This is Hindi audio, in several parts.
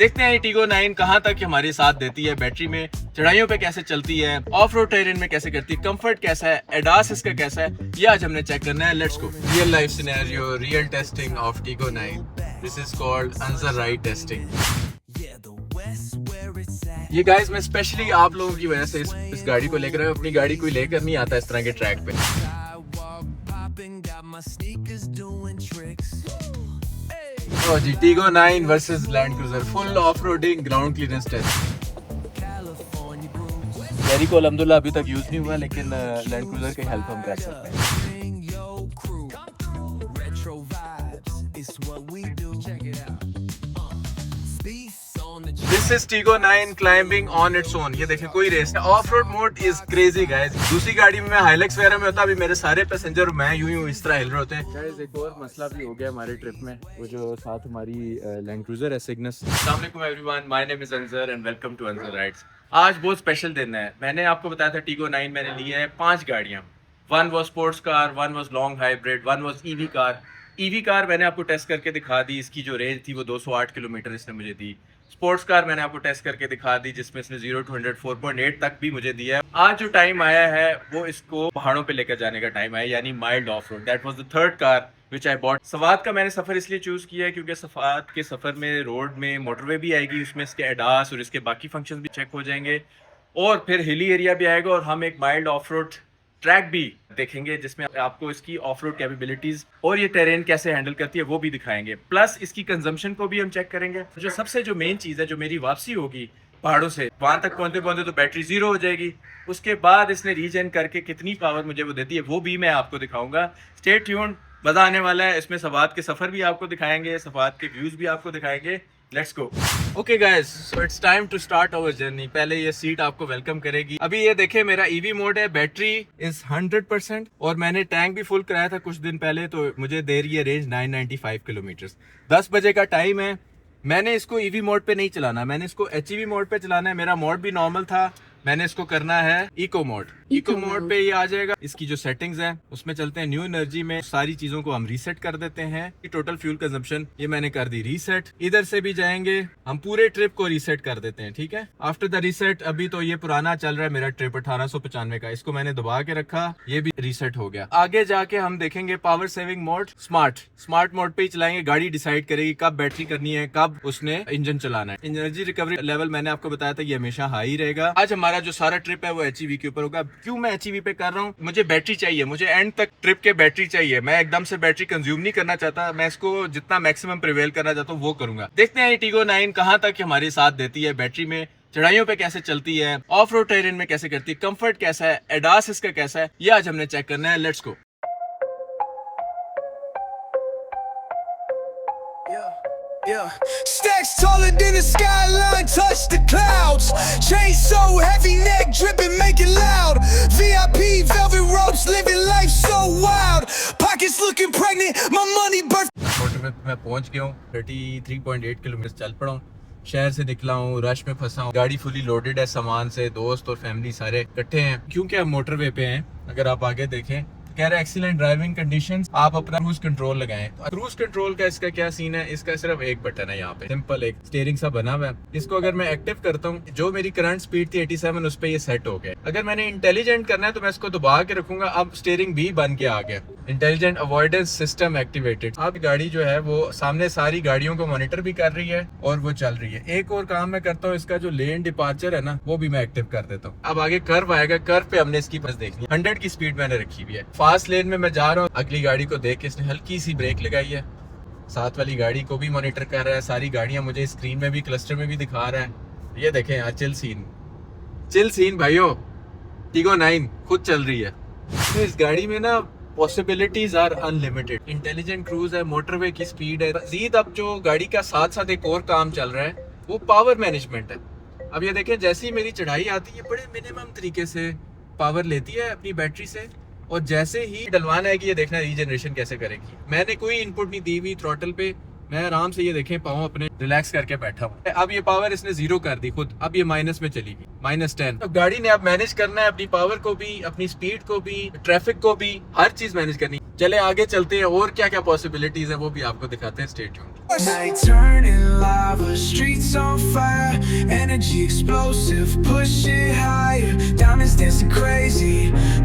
देखते हैं टीगो 9 कहां तक हमारे साथ देती है, बैटरी में चढ़ाइयों पे कैसे चलती है, ऑफ रोड टेरेन में कैसे करती है, कंफर्ट कैसा है, एडास इसका कैसा है, ये आज हमने चेक करना है। Let's go. Real life scenario, real testing of टीगो 9। This is called answer ride testing. ये गाइस मैं स्पेशली आप लोगों की वजह से इस गाड़ी को लेकर आया। अपनी गाड़ी कोई लेकर नहीं आता इस तरह के ट्रैक पे। Oh, जी Tiggo 9 versus Land Cruiser, full off roading ground clearance test. गाड़ी को अल्हम्दुलिल्लाह अभी तक यूज नहीं हुआ, लेकिन लैंड क्रूजर की हेल्प हम कर सकते हैं। This is Tiggo 9 climbing on its own। ये देखें कोई रेस है। Of road mode is crazy guys. दूसरी गाड़ी में मैं हाइलेक्स वगैरह में होता, अभी मेरे सारे पैसेंजर मैं यूं इस तरह हिल रहे होते हैं। गाइस एक और मसला भी हो गया हमारे ट्रिप में, वो जो साथ हमारी लैंड क्रूजर है सिग्नस। अस्सलाम वालेकुम everyone, my name is Ansar and welcome to Ansar rides. आज बहुत स्पेशल दिन है। मैंने आपको बताया था टीगो 9 मैंने ली है 5 गाड़ियाँ। One was sports car, one was long hybrid, one was EV car. EV car मैंने आपको टेस्ट करके दिखा दी, इसकी जो रेंज थी वो 208 किलोमीटर इसने मुझे दी। स्पोर्ट्स कार मैंने आपको टेस्ट करके दिखा दी, जिसमें इसने 0 to 100 4.8 तक भी मुझे दिया है। आज जो टाइम आया है वो इसको पहाड़ों पे लेकर जाने का टाइम आया, यानी mild of road. That was the third car which I bought. Swat का मैंने सफ़र इसलिए चूज़ किया है क्योंकि सवात के सफ़र में रोड में मोटरवे भी आएगी, उसमें इसके एडास और इसके बाकी फंक्शन भी चेक हो जाएंगे, और फिर हिली एरिया भी आएगा, और हम एक माइल्ड ऑफ रोड ट्रैक भी देखेंगे जिसमें आपको इसकी ऑफ रोड कैपेबिलिटीज और ये टेरेन कैसे हैंडल करती है वो भी दिखाएंगे। प्लस इसकी कंजम्पशन को भी हम चेक करेंगे। जो सबसे जो मेन चीज़ है, जो मेरी वापसी होगी पहाड़ों से, वहां तक पहुंचते पहुंचते तो बैटरी 0 हो जाएगी। उसके बाद इसने रीजन करके कितनी पावर मुझे वो देती है वो भी मैं आपको दिखाऊंगा। स्टे ट्यून्ड, मजा आने वाला है। इसमें सवात के सफर भी आपको दिखाएंगे, सवात के व्यूज भी आपको दिखाएंगे। Let's go. Okay guys, so it's time to start our journey. पहले ये सीट आपको वेलकम करेगी। अभी ये देखें मेरा ईवी मोड है, बैटरी इज 100% और मैंने टैंक भी फुल कराया था कुछ दिन पहले, तो मुझे दे रही है रेंज 995 किलोमीटर। 10 बजे का टाइम है। मैंने इसको ईवी मोड पे नहीं चलाना, मैंने इसको एचईवी मोड पे चलाना है। मेरा मोड भी नॉर्मल था, मैंने इसको करना है इको मोड। इको मोड पे ये आ जाएगा। इसकी जो सेटिंग्स हैं उसमें चलते हैं। न्यू एनर्जी में सारी चीजों को हम रीसेट कर देते हैं। टोटल फ्यूल कंजम्पशन ये मैंने कर दी रीसेट। इधर से भी जाएंगे, हम पूरे ट्रिप को रीसेट कर देते हैं, ठीक है। आफ्टर द रीसेट, अभी तो ये पुराना चल रहा है मेरा ट्रिप 1895 का, इसको मैंने दबा के रखा, ये भी रीसेट हो गया। आगे जाके हम देखेंगे power saving mode, smart mode पे ही चलाएंगे। गाड़ी डिसाइड करेगी कब बैटरी करनी है, कब उसने इंजन चलाना है। एनर्जी रिकवरी लेवल मैंने आपको बताया था ये हमेशा हाई रहेगा। आज हमारा जो सारा ट्रिप है वो एचईवी के ऊपर होगा। क्यों मैं एचईवी पे कर रहा हूँ? मुझे बैटरी चाहिए, मुझे एंड तक ट्रिप के बैटरी चाहिए। मैं एकदम से बैटरी कंज्यूम नहीं करना चाहता, मैं इसको जितना मैक्सिमम प्रिवेल करना चाहता हूँ वो करूंगा। देखते हैं टीगो 9 कहां तक हमारे साथ देती है, बैटरी में चढ़ाइयों पे कैसे चलती है, ऑफ रोड टेरेन में कैसे करती है, कंफर्ट कैसा है, एडास इसका कैसा है, ये आज हमने चेक करना है। Let's go. Yeah, stacks taller than the skyline, touch the clouds. Chain so heavy, neck dripping, make it loud. VIP velvet ropes, living life so wild. Pockets looking pregnant, my money birth. मैं पहुंच गया हूँ, 33.8 किलोमीटर चल पड़ा हूँ। शहर से निकला हूँ, रश में फंसा हूँ। गाड़ी फुली लोडेड है सामान से, दोस्त और फैमिली सारे इकट्ठे हैं क्योंकि हम मोटरवे पे हैं। अगर आप आगे देखें कह रहे एक्सीलेंट ड्राइविंग कंडीशंस, आप अपना क्रूज कंट्रोल लगाएं। क्रूज कंट्रोल का इसका क्या सीन है? इसका सिर्फ एक बटन है यहाँ पे, सिंपल एक स्टीयरिंग सा बना हुआ है। इसको अगर मैं एक्टिव करता हूँ, जो मेरी करंट स्पीड थी 87, उस पे ये सेट हो गया। अगर मैंने इंटेलिजेंट करना है तो मैं इसको दबा के रखूंगा, अब स्टीयरिंग भी बन के आ गया। Intelligent avoidance system activated. अब गाड़ी जो है वो सामने सारी गाड़ियों को मॉनिटर भी कर रही है और वो चल रही है। एक और काम मैं करता हूँ, इसका जो लेन डिपार्चर है ना वो भी मैं एक्टिव कर देता हूँ। अब आगे कर्व आएगा, कर्व पे हमने इसकी बस देखनी है। 100 की स्पीड मैंने रखी हुई है। फास्ट लेन में मैं जा रहा हूँ, अगली गाड़ी को देख के इसने हल्की सी ब्रेक लगाई है। साथ वाली गाड़ी को भी मॉनिटर कर रहा है, सारी गाड़ियां मुझे स्क्रीन में भी क्लस्टर में भी दिखा रहा है। ये देखें यार, चिल सीन भाइयों, टीगो 9 खुद चल रही है। तो इस गाड़ी में ना possibilities are unlimited. Intelligent cruise है, मोटरवे की स्पीड है। मजीद अब जो गाड़ी का साथ साथ एक और काम चल रहा है वो पावर मैनेजमेंट है। अब ये देखें, जैसे ही मेरी चढ़ाई आती है बड़े मिनिमम तरीके से पावर लेती है अपनी बैटरी से, और जैसे ही डलवाना है कि ये देखना रीजनरेशन कैसे करेगी। मैंने कोई इनपुट नहीं दी हुई थ्रॉटल पे, मैं आराम से ये देखें पाऊँ अपने रिलैक्स करके बैठा हूँ। अब ये पावर इसने 0 कर दी खुद, अब ये माइनस में चली गई, -10। तो गाड़ी ने अब मैनेज करना है अपनी पावर को भी, अपनी स्पीड को भी, ट्रैफिक को भी, हर चीज मैनेज करनी। चले आगे चलते हैं और क्या क्या पॉसिबिलिटीज है वो भी आपको दिखाते हैं। Stay tuned. Night turning lava, streets on fire, energy explosive, push it higher, diamonds dancing crazy,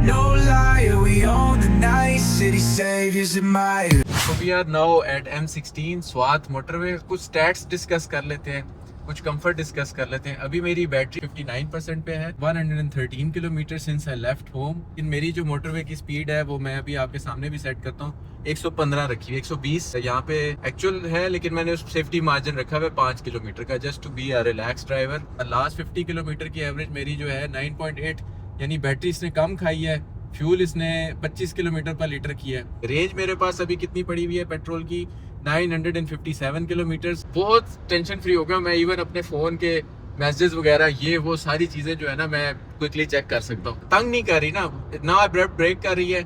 no liar, we own the night, city saviors admire. So we are now at M16 Swat motorway. कुछ स्टैट्स डिस्कस कर लेते हैं, कुछ कंफर्ट डिस्कस कर लेते हैं। अभी मेरी बैटरी 59% पे है, 113 kilometre since I left home. इन मेरी जो मोटरवे की स्पीड है वो मैं अभी आपके सामने भी सेट करता हूँ, 115 रखी है। 120 यहाँ पे एक्चुअल है, लेकिन मैंने उस सेफ्टी मार्जिन रखा हुआ है 5 किलोमीटर का, just to be a relax driver. Last 50 kilometre की एवरेज मेरी जो है 9.8, यानी बैटरी इसने कम खाई है। फ्यूल इसने 25 किलोमीटर पर लीटर किया है। रेंज मेरे पास अभी कितनी पड़ी हुई है पेट्रोल की, 957 किलोमीटर। बहुत टेंशन फ्री हो गया मैं, इवन अपने फ़ोन के मैसेजेस वगैरह ये वो सारी चीज़ें जो है ना मैं क्विकली चेक कर सकता हूँ। तंग नहीं कर रही ना अब्रप्ट ब्रेक कर रही है,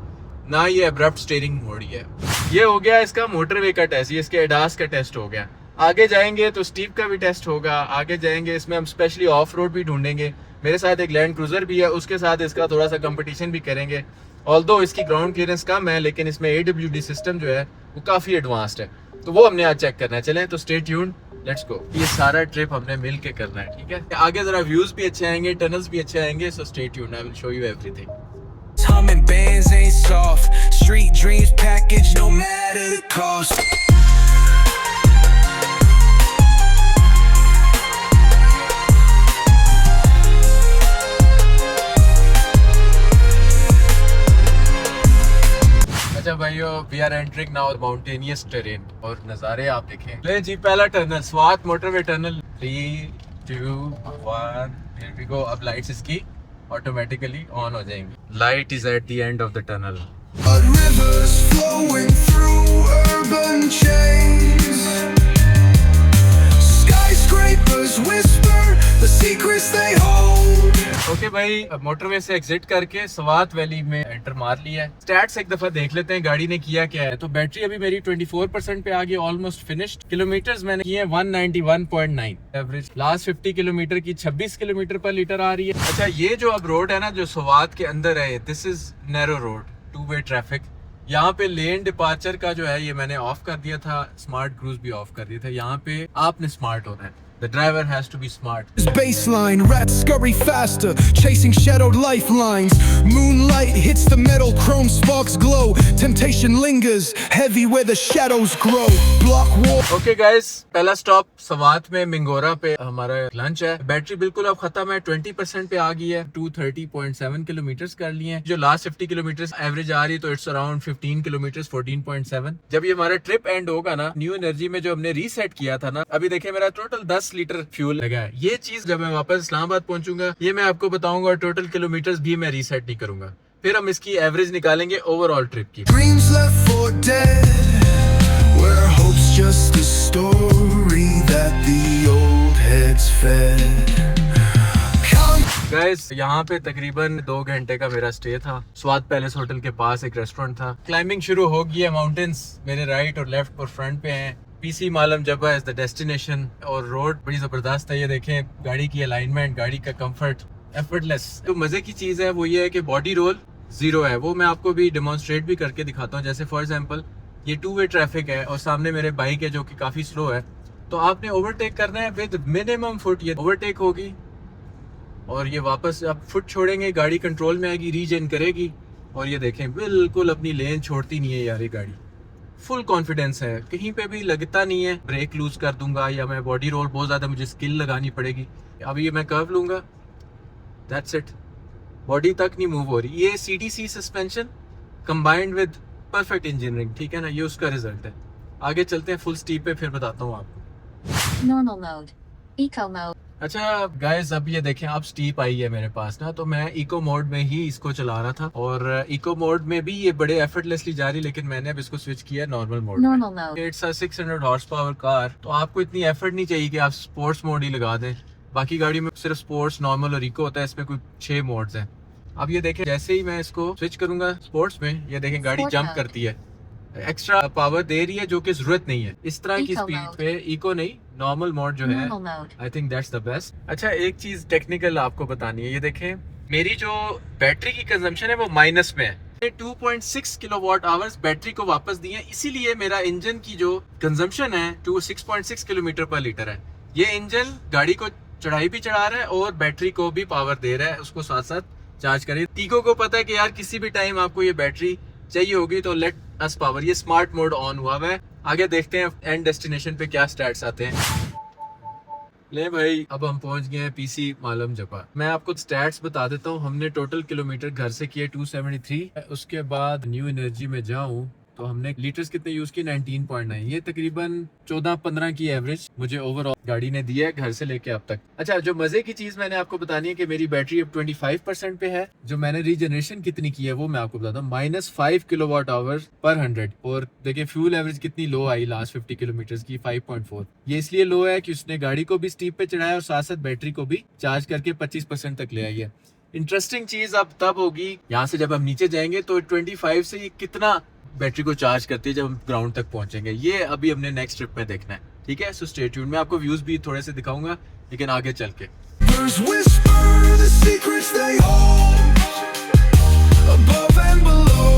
ना ये अब्रप्ट स्टीयरिंग मोड ही है। ये हो गया इसका मोटरवे का टेस्ट, ये इसके एडास का टेस्ट हो गया। आगे जाएंगे तो स्टीप का भी टेस्ट होगा, आगे जाएंगे इसमें हम स्पेशली ऑफ रोड भी ढूंढेंगे। मेरे साथ एक लैंड क्रूजर भी है, उसके साथ इसका थोड़ा सा कंपटीशन भी करेंगे। ऑल्दो इसकी ग्राउंड क्लियरेंस कम है, लेकिन इसमें AWD सिस्टम जो है वो काफ़ी एडवांस्ड है, तो वो हमने आज चेक करना है। चलें तो स्टे ट्यून्ड, लेट्स गो। ये सारा ट्रिप हमने मिल के करना है, ठीक है। आगे जरा व्यूज भी अच्छे आएंगे, टनल्स भी अच्छे आएंगे, so stay tuned, I will show you everything. Humming bands ain't soft, street dreams packaged no matter the cost. अच्छा भाइयों, we are entering now mountainous terrain और नज़ारे आप देखें। ले जी, पहला tunnel Swat motorway tunnel. 3 2 1 here we go. अब लाइट्स इसकी ऑटोमेटिकली ऑन हो जाएंगी। Light is at the end of the tunnel. But rivers flowing through urban chains, skyscrapers whisper the secrets they hold. Okay भाई, अब मोटरवे से एग्जिट करके स्वात वैली में एंटर मार लिया है। स्टैट्स एक दफा देख लेते हैं गाड़ी ने किया क्या है। तो बैटरी अभी मेरी 24% पे आ गई, ऑलमोस्ट फिनिश्ड। किलोमीटर्स मैंने किए 191.9, एवरेज लास्ट 50 किलोमीटर की 26 किलोमीटर पर लीटर आ रही है। अच्छा, ये जो अब रोड है ना जो स्वात के अंदर है, this is narrow road, two way traffic. यहाँ पे लेन डिपार्चर का जो है ये मैंने ऑफ कर दिया था, स्मार्ट क्रूज भी ऑफ कर दिया था। यहाँ पे आपने स्मार्ट होना है, the driver has to be smart. Baseline, rats scurry faster, chasing shadowed lifelines. Moonlight hits the metal, chrome sparks glow. Temptation lingers, heavy where the shadows grow. Block wall. Okay guys, पहला स्टॉप स्वात में मिंगोरा पे हमारा लंच है। बैटरी बिल्कुल अब खत्म है, 20% पे आ गई है। 230.7 किलोमीटर कर लिए हैं। जो लास्ट 50 किलोमीटर एवरेज आ रही है तो इट्स अराउंड 15 किलोमीटर, 14.7। जब ये हमारा ट्रिप एंड होगा ना, न्यू एनर्जी में जो हमने रीसेट किया था ना, अभी देखिए मेरा टोटल 10 लीटर फ्यूल लगा है। ये चीज जब मैं वापस इस्लामाबाद पहुंचूंगा ये मैं आपको बताऊंगा। टोटल किलोमीटर्स भी मैं रीसेट नहीं करूंगा, फिर हम इसकी एवरेज निकालेंगे ओवरऑल ट्रिप की। Dreams left for dead, where hope's just a story that the old heads fed. Guys, यहाँ पे तकरीबन 2 घंटे का मेरा स्टे था। स्वात पैलेस होटल के पास एक रेस्टोरेंट था। क्लाइंबिंग शुरू हो गई है, माउंटेन्स मेरे राइट और लेफ्ट और फ्रंट पे हैं। PC Malam Jabba is the destination और रोड बड़ी जबरदस्त है। ये देखें, गाड़ी की अलाइनमेंट, गाड़ी का कंफर्ट एफर्टलेस। तो मजे की चीज है वो ये है कि बॉडी रोल 0 है। वो मैं आपको भी डेमोन्स्ट्रेट भी करके दिखाता हूँ। जैसे फॉर एग्जांपल ये 2-वे ट्रैफिक है और सामने मेरे बाइक है जो कि काफी स्लो है, तो आपने ओवरटेक करना है विद मिनिमम फुट। ये ओवरटेक होगी और ये वापस आप फुट छोड़ेंगे, गाड़ी कंट्रोल में आएगी, रीजेन करेगी। और ये देखें बिल्कुल अपनी लेन छोड़ती नहीं है यार ये गाड़ी। फुल कॉन्फिडेंस है, कहीं पे भी लगता नहीं है ब्रेक लूज कर दूंगा या मैं बॉडी रोल बहुत ज़्यादा मुझे स्किल लगानी पड़ेगी। अब ये मैं कर्व लूंगा, दैट्स इट, बॉडी तक नहीं मूव हो रही। ये CTC suspension combined with perfect engineering, ठीक है ना, ये उसका रिजल्ट है। आगे चलते हैं फुल स्टीप पे, फिर बताता हूँ आपको। Normal mode. Eco mode. अच्छा गाइस, अब ये देखें, अब स्टीप आई है मेरे पास ना, तो मैं इको मोड में ही इसको चला रहा था और इको मोड में भी ये बड़े एफर्टलेसली जा रही, लेकिन मैंने अब इसको स्विच किया नॉर्मल मोड में। Normal mode. It's a 600 horse power car, तो आपको इतनी एफर्ट नहीं चाहिए कि आप स्पोर्ट्स मोड ही लगा दें। बाकी गाड़ी में सिर्फ स्पोर्ट्स, नॉर्मल और इको होता है, इसमें कोई 6 मोड्स हैं। अब ये देखें, जैसे ही मैं इसको स्विच करूंगा स्पोर्ट्स में, ये देखें गाड़ी Sport जंप mode. करती है, एक्स्ट्रा पावर दे रही है जो कि जरूरत नहीं है। इस तरह की Eco स्पीड mode. पे इको नहीं, नॉर्मल मोड जो है, Normal mode. I think that's the best. अच्छा, एक चीज टेक्निकल आपको बतानी है। ये देखें, मेरी जो बैटरी की कंजम्पशन है वो माइनस में है, 2.6 किलोवाट आवर्स बैटरी को वापस दिए, इसीलिए मेरा इंजन की जो कंजम्पशन है 6.6 किलोमीटर पर लीटर है। ये इंजन गाड़ी को चढ़ाई भी चढ़ा रहा है और बैटरी को भी पावर दे रहा है, उसको साथ साथ चार्ज करें। टीको को पता है कि यार किसी भी टाइम आपको ये बैटरी चाहिए होगी तो लेट अस पावर। ये स्मार्ट मोड ऑन हुआ है। आगे देखते हैं एंड डेस्टिनेशन पे क्या स्टैट्स आते हैं। ले भाई, अब हम पहुंच गए हैं पीसी मालम जपा। मैं आपको स्टैट्स बता देता हूँ। हमने टोटल किलोमीटर घर से किए 273। उसके बाद न्यू एनर्जी में जाऊं तो हमने लीटर्स कितने यूज किए 19.9। ये तकरीबन 14-15 की एवरेज मुझे ओवरऑल गाड़ी ने दी है घर से लेके अब तक। अच्छा, जो मजे की चीज मैंने आपको बतानी है कि मेरी बैटरी अब 25% पे है। जो मैंने रीजनरेशन कितनी की है वो मैं आपको बताता हूँ, -5 किलोवाट आवर पर 100। और देखिए फ्यूल एवरेज कितनी लो आई लास्ट 50 किलोमीटर की, 5.4। ये इसलिए लो है कि उसने गाड़ी को भी स्टीप पे चढ़ाया और साथ साथ बैटरी को भी चार्ज करके 25% तक ले आई है। इंटरेस्टिंग चीज अब तब होगी यहाँ से जब हम नीचे जाएंगे तो 25 से ये कितना बैटरी को चार्ज करती है जब हम ग्राउंड तक पहुंचेंगे। ये अभी हमने नेक्स्ट ट्रिप में देखना है, ठीक है। So stay tuned. मैं आपको व्यूज भी थोड़े से दिखाऊंगा लेकिन आगे चल के। Birds whisper the secrets they hold above and below.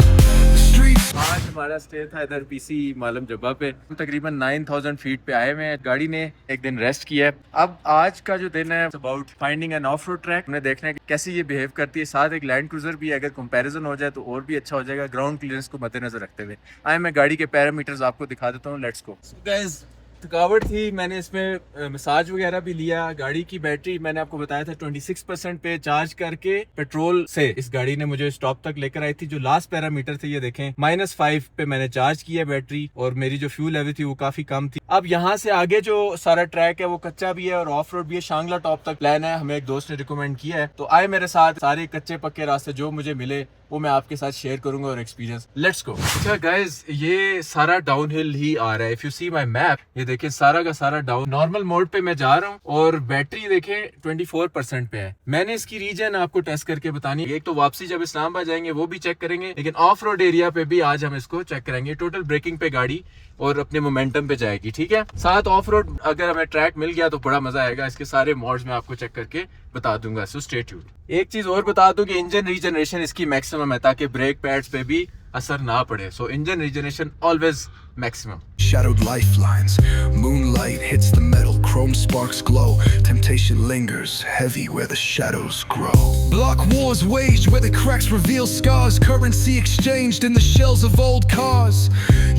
The streets आज हमारा स्टे था इधर पीसी मालम जब्बा पे। हम तकरीबन 9000 फीट पे आए हुए हैं। गाड़ी ने एक दिन रेस्ट किया है। अब आज का जो दिन है about finding N off road track. हमें देखना है कि कैसे ये बिहेव करती है। साथ एक लैंड क्रूजर भी है, अगर कंपैरिजन हो जाए तो और भी अच्छा हो जाएगा ग्राउंड क्लियरेंस को मद्देनजर रखते हुए। आए मैं गाड़ी के पैरामीटर्स आपको दिखा देता हूँ। Let's go. गाइस, थकावट थी, मैंने इसमें मसाज वगैरह भी लिया। गाड़ी की बैटरी मैंने आपको बताया था 26% पे चार्ज करके पेट्रोल से इस गाड़ी ने मुझे स्टॉप तक लेकर आई थी। जो लास्ट पैरामीटर थे ये देखें, -5 पे मैंने चार्ज किया बैटरी और मेरी जो फ्यूल लेवल थी वो काफी कम थी। अब यहाँ से आगे जो सारा ट्रैक है वो कच्चा भी है और ऑफ रोड भी है। शांगला टॉप तक प्लान है, हमें एक दोस्त ने रिकमेंड किया है। तो आए मेरे साथ, सारे कच्चे पक्के रास्ते जो मुझे मिले वो मैं आपके साथ शेयर करूंगा और एक्सपीरियंस। Let's go. अच्छा गाइस, ये सारा डाउनहिल ही आ रहा है। If you see my map, ये देखिए सारा का सारा डाउन। नॉर्मल मोड पे मैं जा रहा हूँ और बैटरी देखें 24% पे है। मैंने इसकी रीजन आपको टेस्ट करके बतानी है। एक तो वापसी जब इस्लामाबाद जाएंगे वो भी चेक करेंगे, लेकिन ऑफ रोड एरिया पे भी आज हम इसको चेक करेंगे। टोटल ब्रेकिंग पे गाड़ी और अपने मोमेंटम पे जाएगी, ठीक है। साथ ऑफ रोड अगर हमें ट्रैक मिल गया तो बड़ा मजा आएगा। इसके सारे मॉड्स मैं आपको चेक करके बता दूंगा। So stay tuned. एक चीज और बता दूं कि इंजन रीजनरेशन इसकी मैक्सिमम है ताकि ब्रेक पैड्स पे भी असर ना पड़े। सो engine regeneration always maximum. Shadowed lifelines, moonlight hits the metal, chrome sparks glow, temptation lingers, heavy where the shadows grow. Block wars waged where the cracks reveal scars, currency exchanged in the shells of old cars.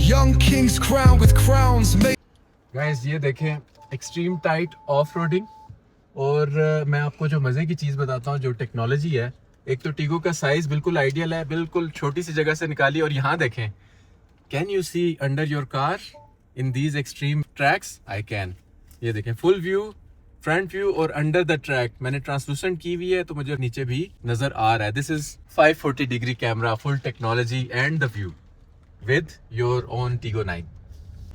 Young kings crowned with crowns made. Guys, ये देखें एक्सट्रीम टाइट ऑफ रोडिंग। और मैं आपको जो मजे की चीज बताता हूँ, जो टेक्नोलॉजी है। एक तो टीगो का साइज बिल्कुल आइडियल है, बिल्कुल छोटी सी जगह से निकाली। और यहाँ देखें, can you see under your car in these extreme tracks? I can. ये देखें फुल व्यू, फ्रंट व्यू और अंडर द ट्रैक मैंने ट्रांसलूसेंट की हुई है तो मुझे नीचे भी नजर आ रहा है। This is 540 degree camera, full technology and the view with your own Tiago 9।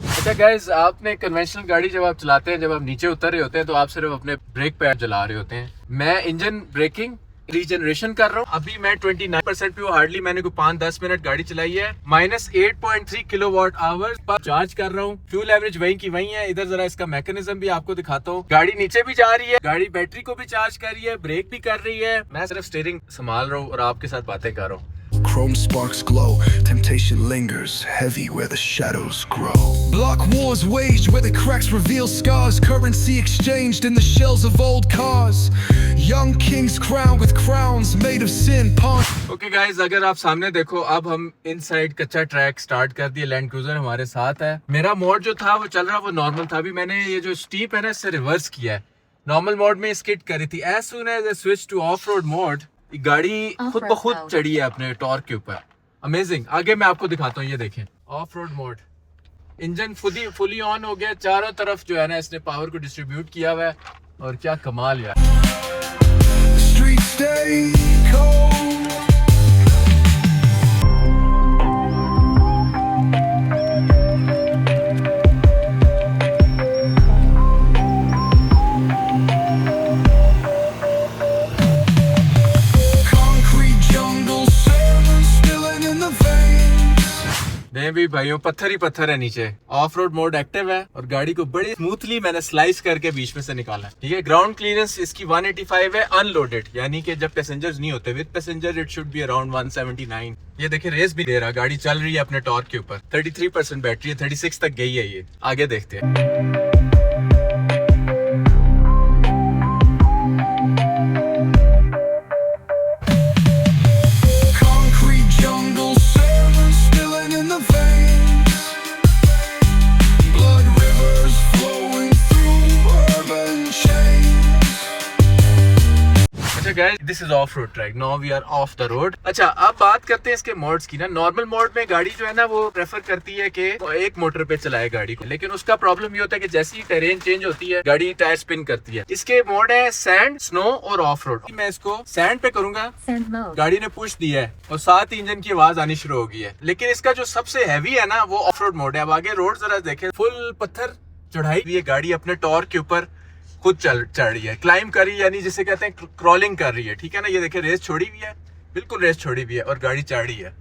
अच्छा गाइज, आपने कन्वेंशनल गाड़ी जब आप चलाते हैं, जब आप नीचे उतर रहे होते हैं तो आप सिर्फ अपने ब्रेक पैड चला रहे होते हैं। मैं इंजन ब्रेकिंग रीजनरेशन कर रहा हूँ। अभी मैं 29% पे हूँ। हार्डली मैंने कोई 5-10 मिनट गाड़ी चलाई है। -8.3 किलोवाट आवर पर चार्ज कर रहा हूँ। फ्यूल एवरेज वही की वही है। इधर जरा इसका मैकेनिज्म भी आपको दिखाता हूँ। गाड़ी नीचे भी जा रही है, गाड़ी बैटरी को भी चार्ज कर रही है, ब्रेक भी कर रही है। मैं सिर्फ स्टीयरिंग संभाल रहा हूँ और आपके साथ बातें कर रहा हूँ। Chrome sparks glow, temptation lingers, heavy where the shadows grow. Block wars waged where the cracks reveal scars, currency exchanged in the shells of old cars. Young kings crowned with crowns made of sin. Okay guys, अगर आप सामने देखो, अब हम इनसाइड कच्चा ट्रैक स्टार्ट कर दिया। लैंड क्रूजर हमारे साथ है। मेरा मोड जो था वो चल रहा, वो नॉर्मल था। अभी मैंने ये जो स्टीप है ना, इससे रिवर्स किया है। नॉर्मल मोड में स्किड कर रही थी। As soon as I switch to off road mode, गाड़ी खुद ब खुद चढ़ी है अपने टॉर्क के ऊपर। अमेजिंग। आगे मैं आपको दिखाता हूँ। ये देखें of road mode, engine fully on हो गया। चारों तरफ जो है ना, इसने पावर को डिस्ट्रीब्यूट किया हुआ है और क्या कमाल यार। भी भी भाइयों पत्थर ही पत्थर है नीचे। ऑफ रोड मोड एक्टिव है और गाड़ी को बड़ी स्मूथली मैंने स्लाइस करके बीच में से निकाला। ठीक है, ग्राउंड क्लियरेंस इसकी 185 है अनलोडेड, यानी कि जब पैसेंजर्स नहीं होते। With passenger it should be around 179। ये देखिए रेस भी दे रहा, गाड़ी चल रही है अपने टॉर्क के ऊपर। 33% बैटरी है, 36 तक गई है ये। आगे देखते हैं। This is off road track, now we are off the road. अच्छा, अब बात करते हैं इसके मोड्स की ना। नॉर्मल मोड में गाड़ी जो है ना वो प्रेफर करती है कि एक मोटर पे चलाए गाड़ी को, लेकिन उसका प्रॉब्लम ये होता है कि जैसी टेरेन चेंज होती है गाड़ी टायर स्पिन करती है। इसके मोड है सैंड, स्नो और ऑफ रोड। मैं इसको सैंड पे करूंगा, गाड़ी ने पुश दिया है और साथ ही इंजन की आवाज आनी शुरू हो गई है। लेकिन इसका जो सबसे हैवी है ना वो ऑफ रोड मोड है। अब आगे रोड जरा देखें, फुल पत्थर चढ़ाई हुई है, गाड़ी अपने टॉर्क के ऊपर खुद चढ़ रही है, क्लाइम कर रही है, यानी जिसे कहते हैं क्रॉलिंग कर रही है। ठीक है ना, ये देखिए रेस छोड़ी हुई है, बिल्कुल रेस छोड़ी हुई है और गाड़ी चढ़ रही है।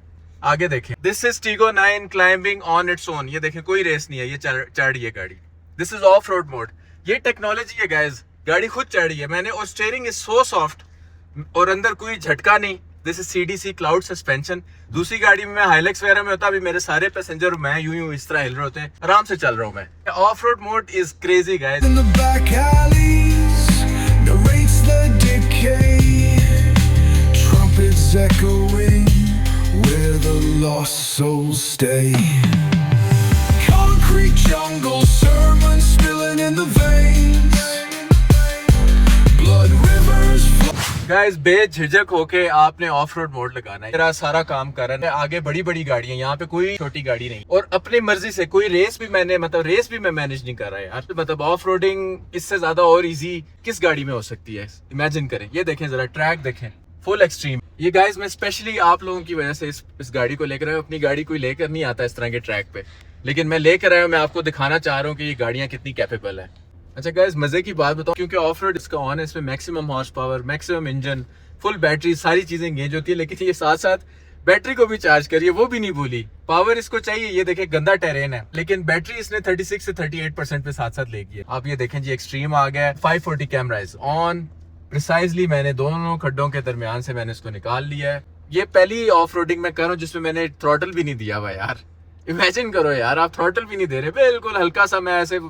आगे देखें, this is Tiggo 9 climbing on its own. ये देखें कोई रेस नहीं है, ये चढ़ रही है गाड़ी। This is off road mode, ये टेक्नोलॉजी है गाइस, गाड़ी खुद चढ़ रही है मैंने। और स्टीयरिंग इज सो सॉफ्ट और अंदर कोई झटका नहीं। This is CDC cloud suspension. दूसरी गाड़ी में मैं हाइलेक्स वगैरह में होता, अभी मेरे सारे पैसेंजर मैं यूं इस तरह हिल रहे होते हैं, आराम से चल रहा हूं मैं। Of road mode is crazy guys. In the back alleys, narrates the decay. Trumpets echoing where the lost souls stay. Concrete jungle, sermons spilling in the veins. Blood rivers flow. Guys बेझिझक होके आपने ऑफ रोड मोड लगाना है। मेरा सारा काम कर रहा है, आगे बड़ी बड़ी गाड़ियां, यहाँ पे कोई छोटी गाड़ी नहीं। और अपनी मर्जी से कोई रेस भी मैं मैनेज नहीं कर रहा है यार। मतलब ऑफ रोडिंग इससे ज्यादा और इजी किस गाड़ी में हो सकती है, इमेजिन करें। ये देखें जरा, ट्रैक देखें, फुल एक्सट्रीम। ये गाइस मैं स्पेशली आप लोगों की वजह से इस गाड़ी को लेकर आया हूं। अपनी गाड़ी कोई लेकर नहीं आता इस तरह के ट्रैक पे, लेकिन मैं लेकर आया हूं। मैं आपको दिखाना चाह रहा हूँ कि ये गाड़ियां कितनी कैपेबल है। अच्छा गाइस, मजे की बात बताऊं, क्योंकि ऑफ रोड इसका ऑन है, इसमें maximum horse power, maximum engine, full battery, सारी चीजें एंगेज होती है। लेकिन ये साथ साथ बैटरी को भी चार्ज करिए, वो भी नहीं भूली। पावर इसको चाहिए। ये देखें गंदा टेरेन है, लेकिन बैटरी इसने 36 से 38% पे साथ साथ लेगी है। आप ये देखें जी, एक्सट्रीम आ गया है। 540 कैमरा इज ऑन प्रिसाइजली। मैंने दोनों खड्डों के दरमियान से मैंने इसको निकाल लिया है। ये पहली ऑफ रोडिंग मैं कर रहा हूँ जिसमें मैंने थ्रॉटल भी नहीं दिया हुआ यार। इमेजिन करो यार, आप थ्रॉटल भी नहीं दे रहे, बिल्कुल हल्का सा मैं ऐसे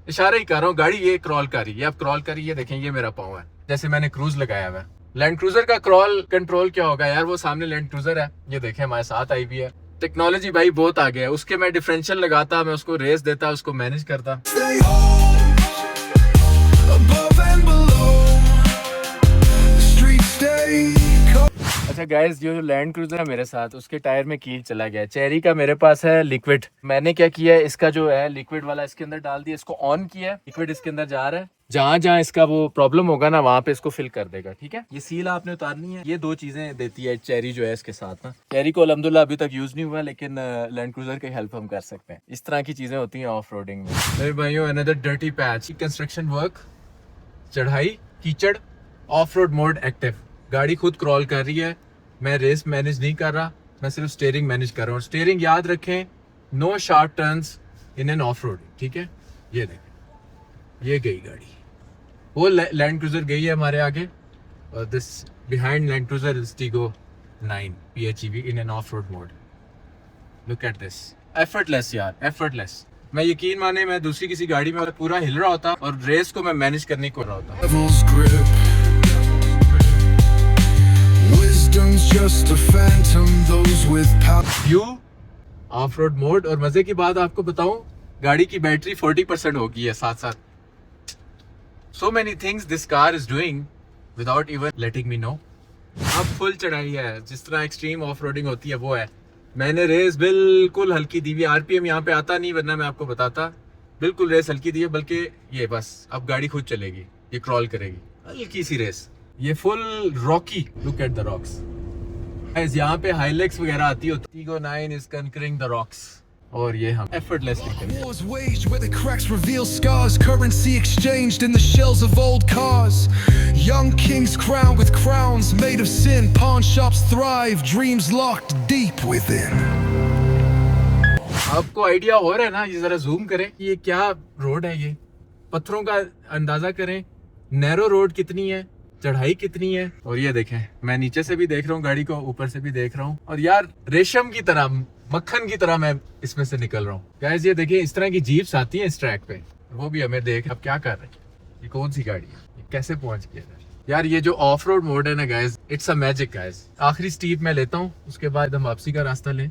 इशारा ही कर रहा हूँ। गाड़ी ये क्रॉल कर रही है, अब क्रॉल कर रही है, देखें ये मेरा पाँव है, जैसे मैंने क्रूज लगाया हुआ है। लैंड क्रूजर का क्रॉल कंट्रोल क्या होगा यार, वो सामने लैंड क्रूजर है, ये देखें हमारे साथ आई भी है। टेक्नोलॉजी भाई बहुत आगे है। उसके मैं डिफरेंशियल लगाता, मैं उसको रेस देता, उसको मैनेज करता। Stay home, above and below. The streets stay cold. अच्छा गाइस, जो लैंड क्रूजर है मेरे साथ, उसके टायर में कील चला गया। चेरी का मेरे पास है लिक्विड। मैंने क्या किया है, इसका जो है लिक्विड वाला इसके अंदर डाल दिया, इसको ऑन किया, लिक्विड इसके अंदर जा रहा है। जहाँ जहाँ इसका वो प्रॉब्लम होगा ना, वहाँ पे इसको फिल कर देगा। ठीक है, ये सील आपने उतारनी है। ये दो चीजें देती है चेरी जो है इसके साथ ना। चेरी को अल्हम्दुलिल्लाह अभी तक यूज नहीं हुआ, लेकिन लैंड क्रूजर की हेल्प हम कर सकते हैं। इस तरह की चीजें होती हैं ऑफ रोडिंग में। मेरे भाइयों, another dirty patch, construction work, चढ़ाई, कीचड़, ऑफ रोड मोड एक्टिव। गाड़ी खुद क्रॉल कर रही है, मैं रेस मैनेज नहीं कर रहा, मैं सिर्फ स्टीयरिंग मैनेज कर रहा हूँ। स्टीयरिंग याद रखें, no sharp turns in an off road. ठीक है, ये देखें, ये गई गाड़ी, वो लैंड क्रूजर गई है हमारे आगे, और this behind Land cruiser is Tiggo 9 PHEV in an off road mode. Look at this, effortless यार, एफर्टलेस। मैं यकीन माने, मैं दूसरी किसी गाड़ी में पूरा हिल रहा होता और रेस को मैं मैनेज करने को रहा होता। Devil's grip. Wisdom's just a phantom, those with power. View, of road mode. और मजे की बात आपको बताऊं, गाड़ी की बैटरी 40% हो गई है साथ साथ। So many things this car is doing without even letting me know. अब फुल चढ़ाई है, जिस तरह एक्सट्रीम ऑफ रोडिंग होती है वो है। मैंने रेस बिल्कुल हल्की दी हुई, RPM यहाँ पे आता नहीं, वरना मैं आपको बताता। बिल्कुल रेस हल्की दी है, बल्कि ये बस अब गाड़ी खुद चलेगी, ये क्रॉल करेगी, हल्की सी रेस। ये full Rocky, look at the rocks. यहाँ पे हाइलेक्स वगैरह आती हो, टीगो 9 is conquering the rocks, और ये हम effortlessly करेंगे। Wars waged where the cracks reveal scars, currency exchanged in the shells of old cars. Young kings crowned with crowns made of sin, pawn shops thrive, dreams locked deep within. आपको आइडिया हो रहा है ना, ये जरा जूम करें कि ये क्या रोड है, ये पत्थरों का अंदाजा करें, नैरो रोड कितनी है, चढ़ाई कितनी है। और ये देखें, मैं नीचे से भी देख रहा हूँ गाड़ी को, ऊपर से भी देख रहा हूँ, और यार रेशम की तरह, मक्खन की तरह मैं इसमें से निकल रहा हूँ। गाइस ये देखिए, इस तरह की जीप्स आती है इस ट्रैक पे, वो भी हमें देख अब क्या कर रहे हैं, ये कौन सी गाड़ी है, ये कैसे पहुंच गया यार। ये जो ऑफ रोड मोड है ना guys, it's a magic guys. आखिरी स्टीप मैं लेता हूँ, उसके बाद हम वापसी का रास्ता लें।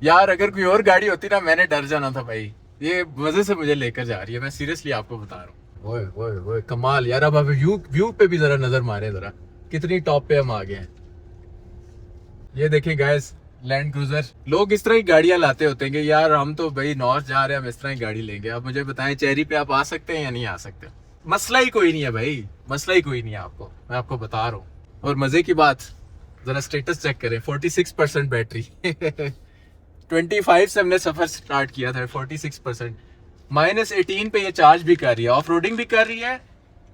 यार अगर कोई और गाड़ी होती ना, मैंने डर जाना था भाई। ये मजे से मुझे लेकर जा रही है, मैं सीरियसली आपको बता रहा हूँ। ओए ओए ओए कमाल यार। अब व्यू पे भी जरा नजर मारे, जरा कितनी टॉप पे हम आ गए हैं। ये देखिए गाइस, लैंड क्रूजर। लोग इस तरह की गाड़ियां लाते होते हैं कि यार हम तो भाई नॉर्थ जा रहे हैं, हम इस तरह की गाड़ी लेंगे। अब मुझे बताएं, चेरी पे आप आ सकते हैं या नहीं आ सकते? मसला ही कोई नहीं है भाई, मसला ही कोई नहीं है आपको, मैं आपको बता रहा हूँ। और मजे की बात, जरा स्टेटस चेक करें, 46% बैटरी 25 से हमने सफर स्टार्ट किया था, 46%। -18 पे ये चार्ज भी कर रही है, ऑफ रोडिंग भी कर रही है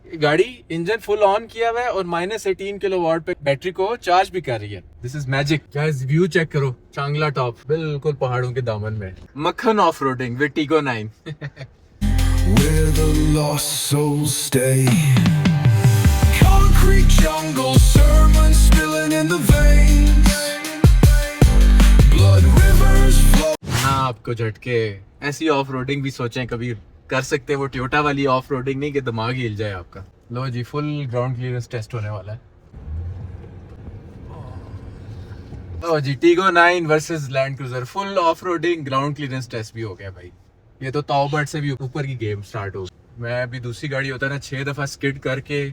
गाड़ी, इंजन फुल ऑन किया हुआ है और -18 किलोवाट पे बैटरी को चार्ज भी कर रही है। This is magic guys. View check करो, चांगला टॉप, बिल्कुल पहाड़ों के दामन में, मक्खन off roading with Tiggo 9। Where the lost souls stay. Concrete jungle, sermons spilling in the veins. Blood rivers flow. ना आपको झटके, ऐसी ऑफ रोडिंग भी सोचें कभी कर सकते हैं, वो टोयोटा वाली ऑफ रोडिंग नहीं कि दिमाग ही हिल जाए आपका। लो जी, फुल ग्राउंड क्लियरेंस टेस्ट होने वाला है। लो जी, Tiggo 9 versus Land Cruiser, full off roading ground clearance test भी हो गया भाई। ये तो ताओबर्ड से भी ऊपर की गेम स्टार्ट हो। मैं अभी दूसरी गाड़ी होता है ना, 6 दफा स्किड करके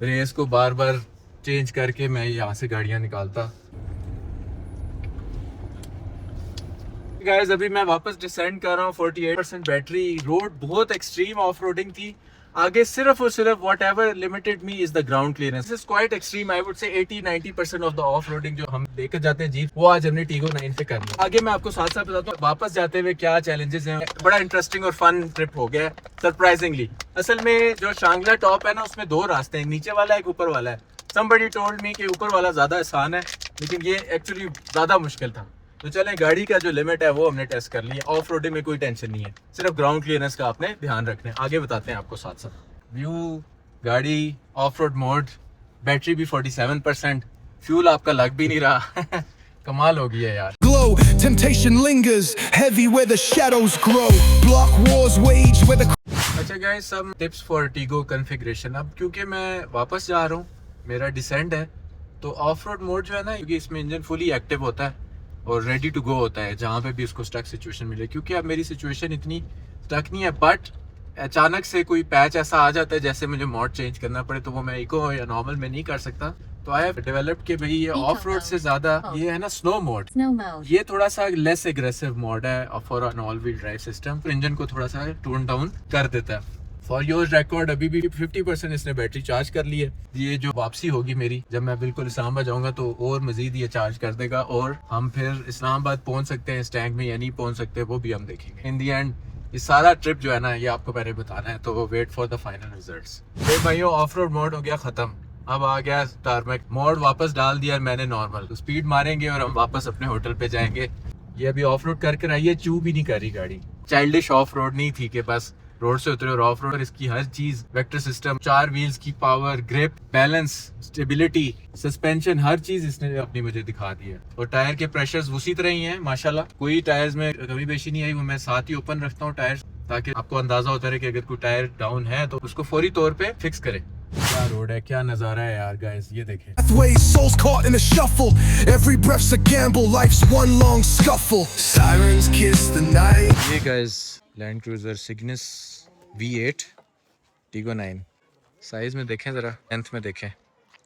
रेस को बार बार चेंज करके मैं यहाँ से गाड़ियाँ निकालता। गाइस अभी मैं वापस डिसेंड कर रहा हूँ, 48% बैटरी। रोड बहुत एक्सट्रीम ऑफ रोडिंग थी, आगे सिर्फ और सिर्फ whatever limited me is the ground clearance. This is quite extreme, I would say 80-90% of the off roading जो हम लेकर जाते हैं जीप, वो आज हमने टीगो 9 पे करनी है। आगे मैं आपको साथ साथ बताता हूँ वापस जाते हुए क्या चैलेंजेस हैं। बड़ा इंटरेस्टिंग और फन ट्रिप हो गया सरप्राइजिंगली। असल में जो शांगला टॉप है ना, उसमें 2 रास्ते हैं, नीचे वाला एक ऊपर वाला है। समबडी टोल्ड मी कि ऊपर वाला ज्यादा आसान है, लेकिन ये एक्चुअली ज्यादा मुश्किल था। तो चलें, गाड़ी का जो लिमिट है वो हमने टेस्ट कर लिया। ऑफ रोडिंग में कोई टेंशन नहीं है, सिर्फ ग्राउंड क्लियरेंस का आपने ध्यान रखना है। आगे बताते हैं आपको साथ साथ। व्यू, गाड़ी, ऑफ रोड मोड, बैटरी भी 47%, फ्यूल आपका लग भी नहीं रहा। कमाल हो गया यार। Glow, temptation lingers, heavy where the shadows grow. Block wars wage where the. अच्छा guys, some tips for Tiggo configuration. अब क्योंकि मैं वापस जा रहा हूँ, मेरा डिसेंड है, तो ऑफ रोड मोड जो है ना, क्योंकि इसमें इंजन फुली एक्टिव होता है और रेडी टू गो होता है जहाँ पे भी उसको स्टक सिचुएशन मिले। क्योंकि अब मेरी सिचुएशन इतनी स्टक नहीं है, बट अचानक से कोई पैच ऐसा आ जाता है जैसे मुझे मोड चेंज करना पड़े, तो वो मैं इको या नॉर्मल में नहीं कर सकता। तो आई हैव डेवलप्ड कि भाई ये ऑफ रोड से ज्यादा ये है ना स्नो मोड, Snow mode. ये थोड़ा सा लेस एग्रेसिव मोड है for an all wheel drive system. Engine को थोड़ा सा टोन डाउन कर देता है। फॉर योर रिकॉर्ड, अभी भी 50% इसने बैटरी चार्ज कर ली है। ये जो वापसी होगी मेरी, जब मैं बिल्कुल इस्लामाबाद जाऊंगा तो और मजीद ये चार्ज कर देगा और हम फिर इस्लामाबाद पहुंच सकते हैं इस टैंक में या नहीं पहुंच सकते, वो भी हम देखेंगे। इन दी एंड ये सारा ट्रिप जो है ना, ये आपको पहले बताना है, तो wait for the final results. भाइयों, ऑफ रोड मोड हो गया खत्म, अब आ गया टारमेक मोड। वापस डाल दिया मैंने नॉर्मल, तो स्पीड मारेंगे और हम वापस अपने होटल पे जाएंगे। ये अभी ऑफ रोड करके आई है, चू भी नहीं कर रही गाड़ी। चाइल्डिश ऑफ रोड नहीं थी कि बस रोड से उतरे और ऑफ रोड। इसकी हर चीज, वेक्टर सिस्टम, 4 व्हील्स की power, grip, balance, stability, suspension, हर चीज इसने अपनी मुझे दिखा दी है। और टायर के प्रेशर्स उसी तरह ही हैं माशाल्लाह, कोई टायर्स में कमी पेशी नहीं आई। वो मैं साथ ही ओपन रखता हूँ टायर, ताकि आपको अंदाजा होता रहे कि अगर कोई टायर डाउन है तो उसको फौरी तौर पे फिक्स करे। क्या रोड है, क्या नजारा है यार गाइस, ये देखें। Pathways, souls caught in a shuffle. Every breath's a gamble, life's one long scuffle. Sirens kiss the night. ये guys land cruiser Cygnus V8 टीगो 9 size में देखें, जरा लेंथ में देखें,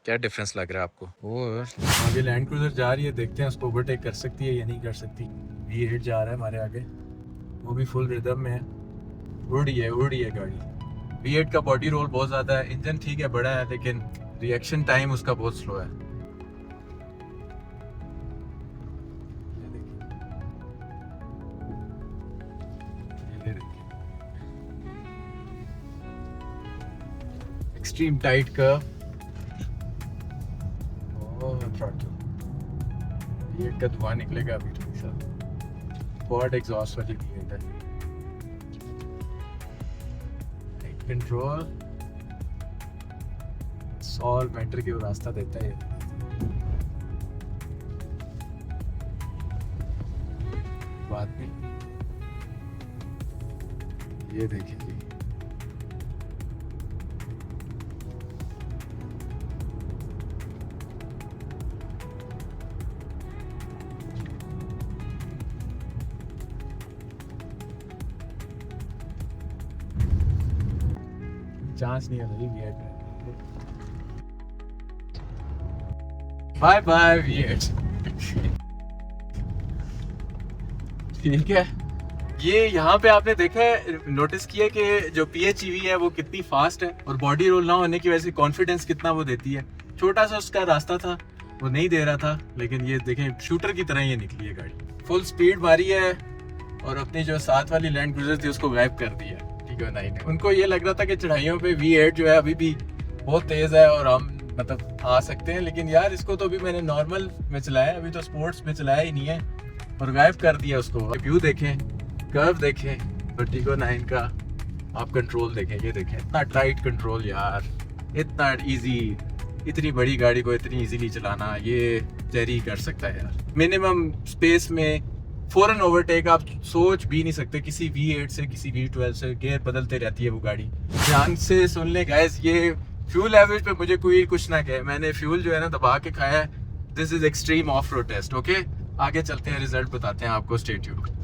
क्या डिफरेंस लग रहा है आपको। और आगे लैंड क्रूजर जा रही है, देखते हैं उसको ओवरटेक कर सकती है या नहीं कर सकती। V8 जा रहा है हमारे आगे, वो भी फुल रिदम में है, उड़ रही है गाड़ी। V8 का बॉडी रोल बहुत ज़्यादा है, इंजन ठीक है बड़ा है, लेकिन रिएक्शन टाइम उसका बहुत स्लो है। Extreme tight curve. V8 का धुआं निकलेगा अभी थोड़ी सा। क्वाड एग्जॉस्ट वाली V8 है। कंट्रोल सॉल मेंटर की ओर रास्ता देता है। बाद में ये देखिए जी, चांस नहीं है भाई V8 में। Bye bye V8। ठीक है, ये यहाँ पे आपने देखा है, नोटिस किया कि जो PHEV है वो कितनी फास्ट है और बॉडी रोल ना होने की वजह से कॉन्फिडेंस कितना वो देती है। छोटा सा उसका रास्ता था, वो नहीं दे रहा था, लेकिन ये देखें शूटर की तरह ये निकली है गाड़ी। फुल स्पीड मारी है और अपनी जो साथ वाली लैंड क्रूजर थी उसको गायब कर दिया Tiggo 9 ने। उनको ये लग रहा था कि चढ़ाइयों पे V8 जो है अभी भी बहुत तेज है और हम मतलब आ सकते हैं, लेकिन यार इसको तो अभी मैंने नॉर्मल में चलाया, अभी तो स्पोर्ट्स में चलाया ही नहीं है और गायब कर दिया उसको। व्यू देखें, कर्व देखें और Tiggo 9 का आप कंट्रोल देखें, ये देखें इतना टाइट कंट्रोल यार, इतना इजी। इतनी बड़ी गाड़ी को इतनी इजीली चलाना ये जेरी कर सकता है यार। मिनिमम स्पेस में फौरन ओवरटेक आप सोच भी नहीं सकते। किसी V8 से किसी V12 से गियर बदलते रहती है वो गाड़ी। ध्यान से सुन ले गाइस, ये फ्यूल एवरेज पे मुझे कोई कुछ ना कहे, मैंने फ्यूल जो है ना दबा के खाया है। This is extreme off road test. Okay, आगे चलते हैं, रिजल्ट बताते हैं आपको। Stay tuned.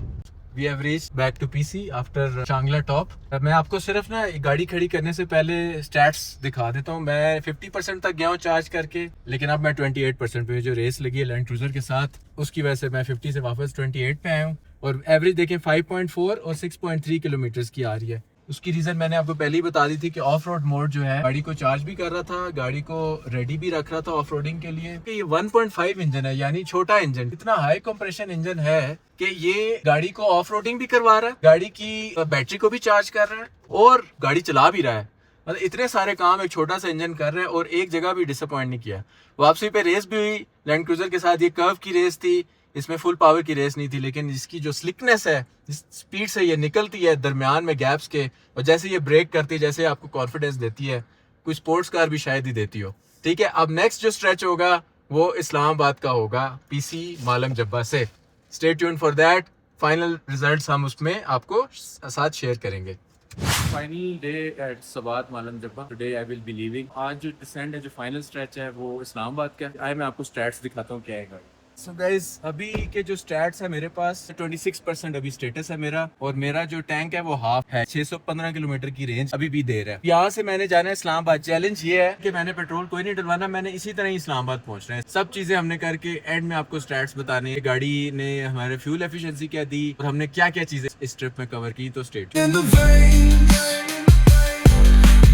We have reached back to PC after Changla top. मैं आपको सिर्फ ना गाड़ी खड़ी करने से पहले स्टैट्स दिखा देता हूँ। मैं 50% तक गया हूँ चार्ज करके, लेकिन अब मैं 28% पे, जो रेस लगी है लैंड क्रूजर के साथ उसकी वजह से मैं 50 से वापस 28 पे आया हूँ। और एवरेज देखें 5.4 और 6.3 किलोमीटर की आ रही है। उसकी रीजन मैंने आपको पहले ही बता दी थी कि ऑफ रोड मोड जो है गाड़ी को चार्ज भी कर रहा था, गाड़ी को रेडी भी रख रहा था ऑफ रोडिंग के लिए। कि ये 1.5 इंजन है, यानी छोटा इंजन, इतना हाई कंप्रेशन इंजन है कि ये गाड़ी को ऑफ रोडिंग भी करवा रहा है, गाड़ी की बैटरी को भी चार्ज कर रहा है और गाड़ी चला भी रहा है। मतलब इतने सारे काम एक छोटा सा इंजन कर रहा है और एक जगह भी डिसअपॉइंट नहीं किया। वापसी पे रेस भी हुई लैंड क्रूजर के साथ। ये कर्व की रेस थी, इसमें फुल पावर की रेस नहीं थी, लेकिन इसकी जो स्लिकनेस है, जिस स्पीड से ये निकलती है दरमियान में गैप्स के, और जैसे ये ब्रेक करती है, जैसे आपको कॉन्फिडेंस देती है, कोई स्पोर्ट्स कार भी शायद ही देती हो। ठीक है, अब नेक्स्ट जो स्ट्रेच होगा वो इस्लामाबाद का होगा, PC मालम जब्बा से। Stay tuned for that. Final results हम उसमें आपको साथ शेयर करेंगे। Final day at Swat Malam Jabba. Today I will be leaving. आज जो डिसेंड है, जो फाइनल स्ट्रेच है वो इस्लामाबाद का है। आए मैं आपको स्टैट्स दिखाता हूँ क्या है गाड़ी। सो गाइस, अभी के जो स्टैट्स है मेरे पास 26% अभी स्टेटस है मेरा, और मेरा जो टैंक है वो हाफ है। 615 किलोमीटर की रेंज अभी भी दे रहा है। यहाँ से मैंने जाना है इस्लामाबाद। चैलेंज ये है कि मैंने पेट्रोल कोई नहीं डलवाना, मैंने इसी तरह ही इस्लामाबाद पहुंचना है। सब चीजें हमने करके एंड में आपको स्टैट्स बताने, गाड़ी ने हमारे फ्यूल एफिशिएंसी क्या दी और हमने क्या क्या चीजें इस ट्रिप में कवर की। तो stay tuned. In the veins,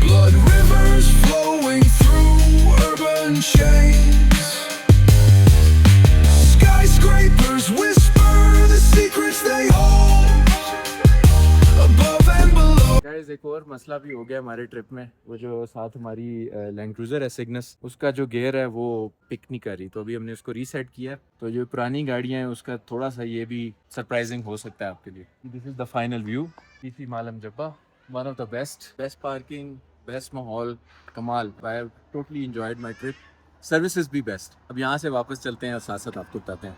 blood rivers flowing through urban chains. Skyscrapers whisper the secrets they hold above and below. Guys, एक और मसला भी हो गया हमारे ट्रिप में। वो जो साथ हमारी लैंड क्रूजर है सिग्नस, उसका जो गियर है वो पिक नहीं कर रही, तो अभी हमने उसको रीसेट किया। तो जो पुरानी गाड़ियां हैं उसका थोड़ा सा ये भी सरप्राइजिंग हो सकता है आपके लिए। This is the final view. PC Malam Jabba, one of the best parking, best माहौल, कमाल। I have totally enjoyed my trip. Services भी बेस्ट। अब यहाँ से वापस चलते हैं और साथ साथ आपको बताते हैं।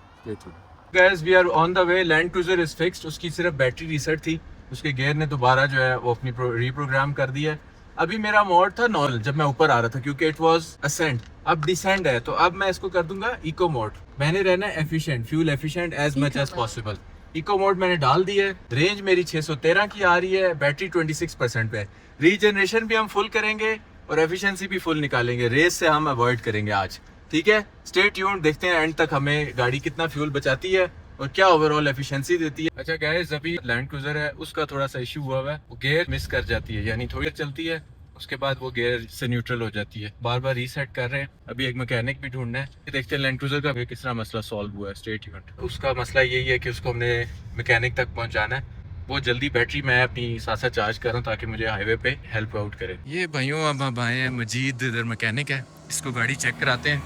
Guys, we are on the way. Land cruiser is fixed. उसकी सिर्फ बैटरी रीसेट थी, उसके गियर ने दोबारा जो है वो अपनी रीप्रोग्राम कर दिया है। अभी मेरा मोड था नॉर्मल जब मैं ऊपर आ रहा था, क्योंकि इट वाज असेंट। अब डिसेंड है, तो अब मैं इसको कर दूंगा इको मोड। मैंने रहना efficient, fuel efficient as much as possible. Eco mode मैंने डाल दिया है। रेंज मेरी 613 की आ रही है, बैटरी 26% पे है। रीजनरेशन भी हम फुल करेंगे और एफिशिएंसी भी फुल निकालेंगे। रेस से हम अवॉइड करेंगे आज। ठीक है, स्टे ट्यून्ड। देखते हैं एंड तक हमें गाड़ी कितना फ्यूल बचाती है और क्या ओवरऑल एफिशिएंसी देती है। अच्छा गाइस, अभी लैंड क्रूजर है उसका थोड़ा सा इशू हुआ है, वो गियर मिस कर जाती है, यानी थोड़ी देर चलती है उसके बाद वो गियर से न्यूट्रल हो जाती है। बार बार रीसेट कर रहे हैं। अभी एक मैकेनिक भी ढूंढना है। देखते हैं लैंड क्रूजर का किस तरह मसला सॉल्व हुआ है। Stay tuned. उसका मसला यही है कि उसको हमने मैकेनिक तक पहुंचाना है। बहुत जल्दी बैटरी मैं अपनी साथ साथ चार्ज कर रहा हूँ ताकि मुझे हाईवे पे हेल्प आउट करे। ये भाइयों अब हम आए हैं, मजीद इधर मैकेनिक है, इसको गाड़ी चेक कराते हैं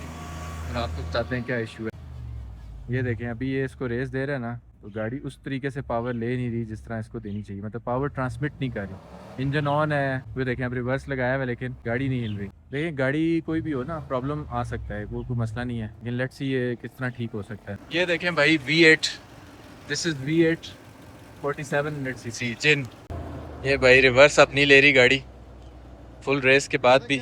और आपको बताते हैं क्या इशू है। ये देखें अभी ये इसको रेस दे रहा है ना, तो गाड़ी उस तरीके से पावर ले नहीं रही जिस तरह इसको देनी चाहिए, मतलब पावर ट्रांसमिट नहीं कर रही। इंजन ऑन है, वो देखें अब रिवर्स लगाया हुआ है लेकिन गाड़ी नहीं हिल रही। देखिए गाड़ी कोई भी हो ना प्रॉब्लम आ सकता है, वो कोई मसला नहीं है, लेकिन लेट्स सी ये किस तरह ठीक हो सकता है। ये देखें भाई V8, this is V8 4700 cc जिन। ये भाई रिवर्स अब नहीं ले रही गाड़ी फुल रेस के बाद भी।